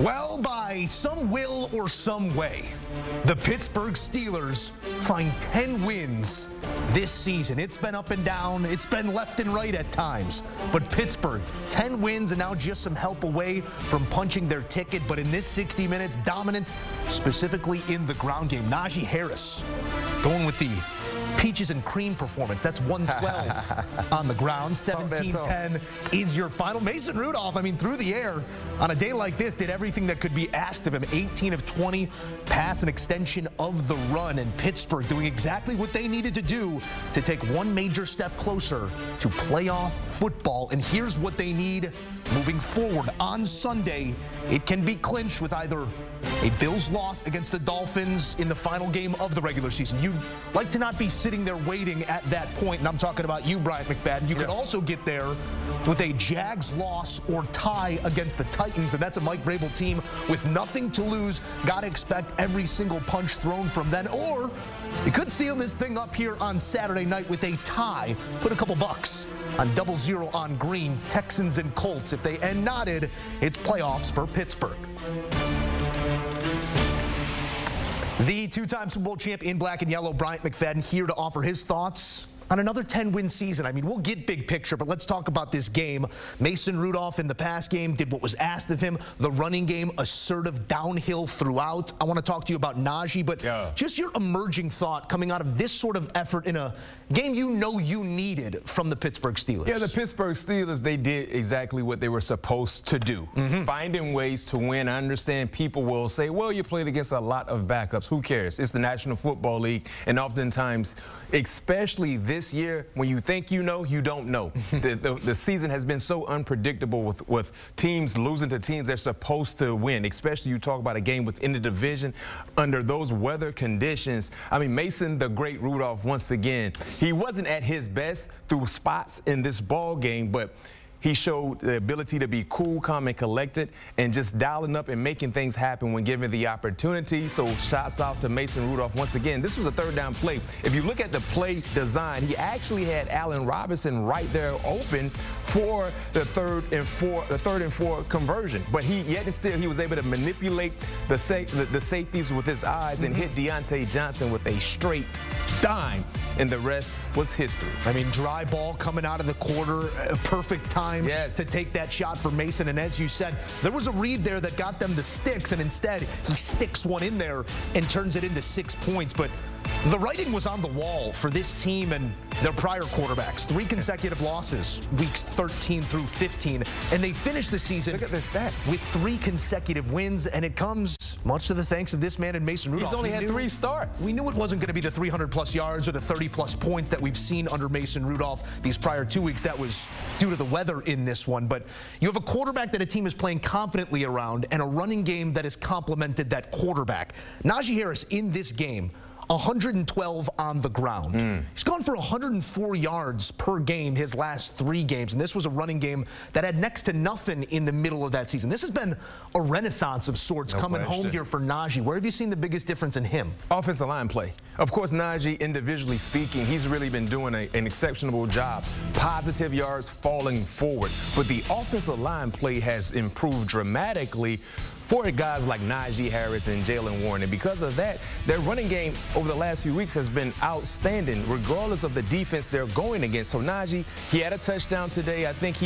Well, by some will or some way, the Pittsburgh Steelers find 10 wins this season. It's been up and down. It's been left and right at times. But Pittsburgh, 10 wins and now just some help away from punching their ticket. But in this 60 minutes, dominant, specifically in the ground game. Najee Harris going with the peaches and cream performance. That's 112 on the ground. 17-10 is your final. Mason Rudolph, I mean, through the air on a day like this, did everything that could be asked of him. 18 of 20, pass an extension of the run. And Pittsburgh doing exactly what they needed to do to take one major step closer to playoff football. And here's what they need moving forward. On Sunday, it can be clinched with either a Bills loss against the Dolphins in the final game of the regular season. You'd like to not be sitting there waiting at that point, and I'm talking about you, Bryant McFadden. You could also get there with a Jags loss or tie against the Titans, and that's a Mike Vrabel team with nothing to lose. Got to expect every single punch thrown from them. Or you could seal this thing up here on Saturday night with a tie. Put a couple bucks on 0-0 on green. Texans and Colts. If they end knotted, it's playoffs for Pittsburgh. The two-time Super Bowl champ in black and yellow, Bryant McFadden, here to offer his thoughts on another 10-win season. I mean, we'll get big picture, but let's talk about this game. Mason Rudolph in the pass game did what was asked of him. The running game, assertive downhill throughout. I want to talk to you about Najee, but just your emerging thought coming out of this sort of effort in a game you know you needed from the Pittsburgh Steelers. Yeah, the Pittsburgh Steelers, they did exactly what they were supposed to do. Finding ways to win. I understand people will say, well, you played against a lot of backups. Who cares? It's the National Football League, and oftentimes, especially this year, when you think you know, you don't know. the season has been so unpredictable with teams losing to teams they're supposed to win, especially you talk about a game within the division under those weather conditions. I mean, Mason the Great Rudolph, once again, he wasn't at his best through spots in this ball game, but he showed the ability to be cool, calm, and collected, and just dialing up and making things happen when given the opportunity. So shots out to Mason Rudolph once again. This was a third down play. If you look at the play design, he actually had Allen Robinson right there open for the third and four conversion. But yet and still he was able to manipulate the safeties with his eyes and hit Deontay Johnson with a straight dime, and the rest was history. I mean, dry ball coming out of the quarter, a perfect time to take that shot for Mason. And as you said, there was a read there that got them the sticks, and instead he sticks one in there and turns it into 6 points. But the writing was on the wall for this team and their prior quarterbacks. 3 consecutive losses, weeks 13 through 15. And they finished the season with 3 consecutive wins. And it comes much to the thanks of this man and Mason Rudolph. He's only had 3 starts. We knew it wasn't going to be the 300-plus yards or the 30-plus points that we've seen under Mason Rudolph these prior 2 weeks. That was due to the weather in this one. But you have a quarterback that a team is playing confidently around and a running game that has complemented that quarterback. Najee Harris in this game, 112 on the ground. He's gone for 104 yards per game his last 3 games, and this was a running game that had next to nothing in the middle of that season. This has been a renaissance of sorts coming home here for Najee. Where have you seen the biggest difference in him? Offensive line play. Of course, Najee, individually speaking, he's really been doing an exceptional job. Positive yards falling forward. But the offensive line play has improved dramatically for guys like Najee Harris and Jalen Warren. And because of that, their running game over the last few weeks has been outstanding, regardless of the defense they're going against. So Najee, he had a touchdown today. I think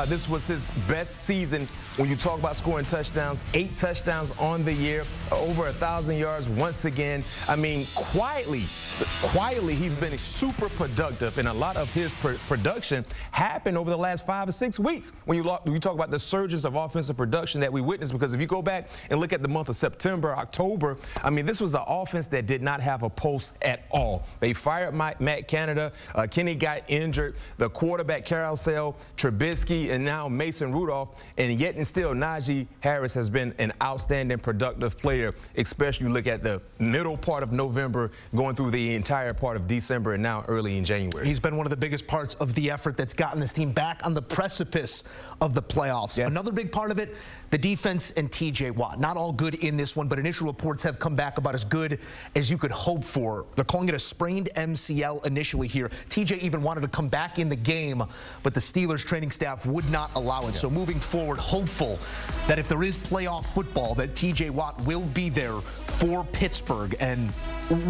this was his best season when you talk about scoring touchdowns. 8 touchdowns on the year, over 1,000 yards once again. I mean, quietly, he's been super productive, and a lot of his production happened over the last 5 or 6 weeks. When you talk about the surges of offensive production that we witnessed, because if you go back and look at the month of September, October, I mean, this was an offense that did not have a pulse at all. They fired Matt Canada. Kenny got injured. The quarterback carousel, Trubisky, and now Mason Rudolph. And yet and still, Najee Harris has been an outstanding, productive player, especially you look at the middle part of November, going through the entire part of December, and now early in January. He's been one of the biggest parts of the effort that's gotten this team back on the precipice of the playoffs. Another big part of it, the defense and TJ Watt. Not all good in this one, but initial reports have come back about as good as you could hope for. They're calling it a sprained MCL initially here. TJ even wanted to come back in the game, but the Steelers training staff would not allow it. So moving forward, hopeful that if there is playoff football, that TJ Watt will be there for Pittsburgh. And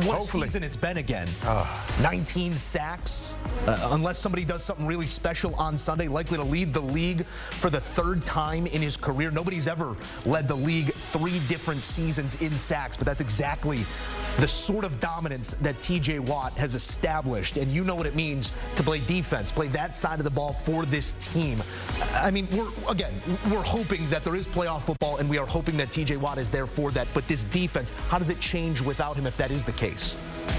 what season it's been again. 19 sacks. Unless somebody does something really special on Sunday, likely to lead the league for the 3rd time in his career. Nobody's ever led the league 3 different seasons in sacks, but that's exactly the sort of dominance that TJ Watt has established. And you know what it means to play defense, play that side of the ball for this team. I mean, we're hoping that there is playoff football, and we are hoping that TJ Watt is there for that. But this defense, how does it change without him if that is the case?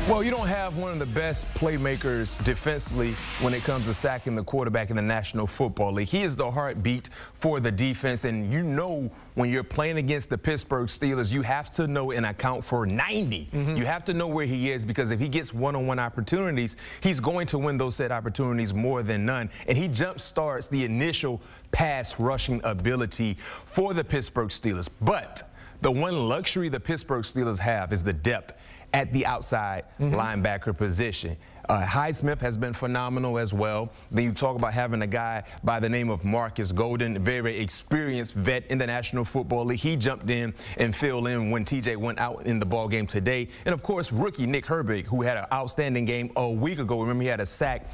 Well, you don't have one of the best playmakers defensively when it comes to sacking the quarterback in the National Football League. He is the heartbeat for the defense, and you know when you're playing against the Pittsburgh Steelers, you have to know and account for 90. You have to know where he is, because if he gets one-on-one opportunities, he's going to win those set opportunities more than none, and he jump starts the initial pass rushing ability for the Pittsburgh Steelers. But the one luxury the Pittsburgh Steelers have is the depth at the outside linebacker position. Highsmith has been phenomenal as well. Then you talk about having a guy by the name of Marcus Golden, very experienced vet in the National Football League. He jumped in and filled in when TJ went out in the ball game today. And of course, rookie Nick Herbig, who had an outstanding game a week ago. Remember, he had a sack,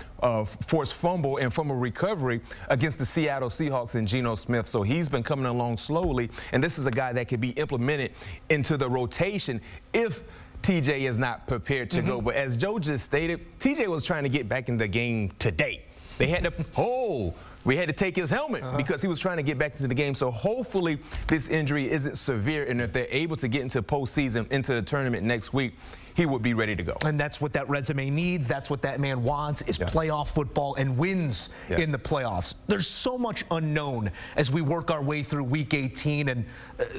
forced fumble, and from a recovery against the Seattle Seahawks and Geno Smith. So he's been coming along slowly, and this is a guy that could be implemented into the rotation if TJ is not prepared to go. But as Joe just stated, TJ was trying to get back in the game today. They had to, we had to take his helmet because he was trying to get back into the game. So hopefully this injury isn't severe, and if they're able to get into postseason, into the tournament next week, he would be ready to go. And that's what that resume needs. That's what that man wants, is playoff football and wins in the playoffs. There's so much unknown as we work our way through Week 18, and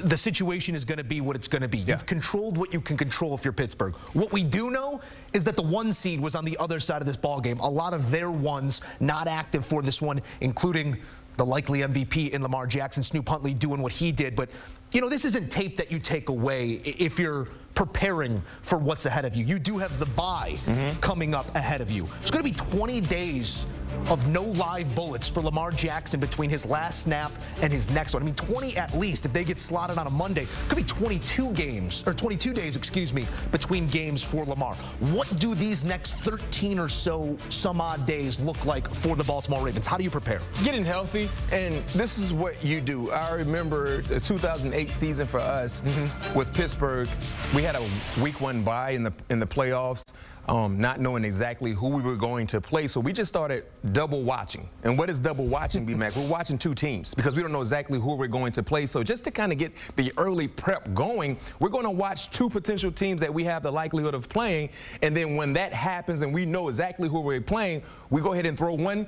the situation is going to be what it's going to be. You've controlled what you can control if you're Pittsburgh. What we do know is that the 1 seed was on the other side of this ball game. A lot of their ones not active for this one, including the likely MVP in Lamar Jackson, Snoop Huntley doing what he did. But, you know, this isn't tape that you take away if you're preparing for what's ahead of you. You do have the bye coming up ahead of you. It's going to be 20 days of no live bullets for Lamar Jackson between his last snap and his next one. I mean, 20 at least if they get slotted on a Monday. Could be 22 days, excuse me, between games for Lamar. What do these next 13 or so some odd days look like for the Baltimore Ravens? How do you prepare? Getting healthy, and this is what you do. I remember the 2008 season for us with Pittsburgh. We had a Week 1 bye in the playoffs. Not knowing exactly who we were going to play, so we just started double watching. And what is double watching, B-Mac? We're watching 2 teams because we don't know exactly who we're going to play. So just to kind of get the early prep going, we're going to watch 2 potential teams that we have the likelihood of playing. And then when that happens and we know exactly who we're playing, we go ahead and throw one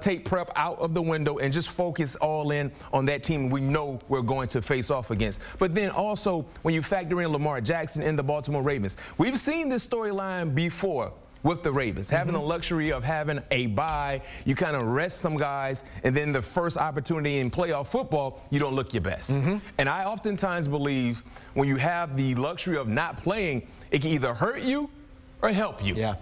tape prep out of the window and just focus all in on that team we know we're going to face off against. But then also, when you factor in Lamar Jackson and the Baltimore Ravens, we've seen this storyline before with the Ravens, having the luxury of having a bye. You kind of rest some guys, and then the first opportunity in playoff football, you don't look your best. And I oftentimes believe when you have the luxury of not playing, it can either hurt you or help you.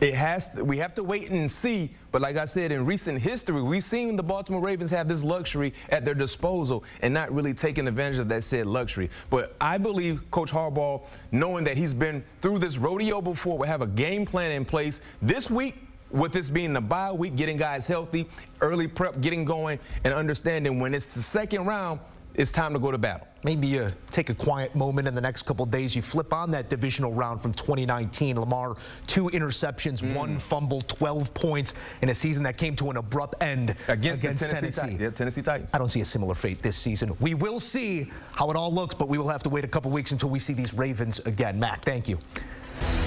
We have to wait and see, but like I said, in recent history, we've seen the Baltimore Ravens have this luxury at their disposal and not really taking advantage of that said luxury. But I believe Coach Harbaugh, knowing that he's been through this rodeo before, will have a game plan in place this week, with this being the bye week, getting guys healthy, early prep, getting going, and understanding when it's the second round, it's time to go to battle. Maybe you take a quiet moment in the next couple of days. You flip on that divisional round from 2019. Lamar, 2 interceptions, 1 fumble, 12 points in a season that came to an abrupt end against Tennessee. Tennessee Titans. I don't see a similar fate this season. We will see how it all looks, but we will have to wait a couple weeks until we see these Ravens again. Mac, thank you.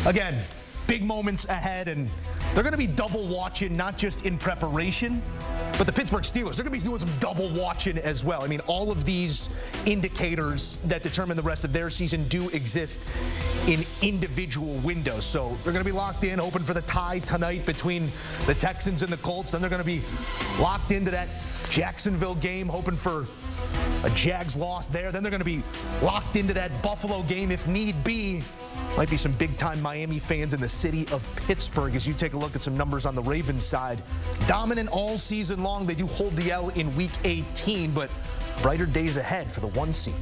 Again, big moments ahead, and they're going to be double watching, not just in preparation, but the Pittsburgh Steelers, they're going to be doing some double watching as well. I mean, all of these indicators that determine the rest of their season do exist in individual windows. So they're going to be locked in, hoping for the tie tonight between the Texans and the Colts. Then they're going to be locked into that Jacksonville game, hoping for A Jags loss there. Then they're going to be locked into that Buffalo game if need be. Might be some big-time Miami fans in the city of Pittsburgh as you take a look at some numbers on the Ravens side. Dominant all season long. They do hold the L in Week 18, but brighter days ahead for the 1 seed.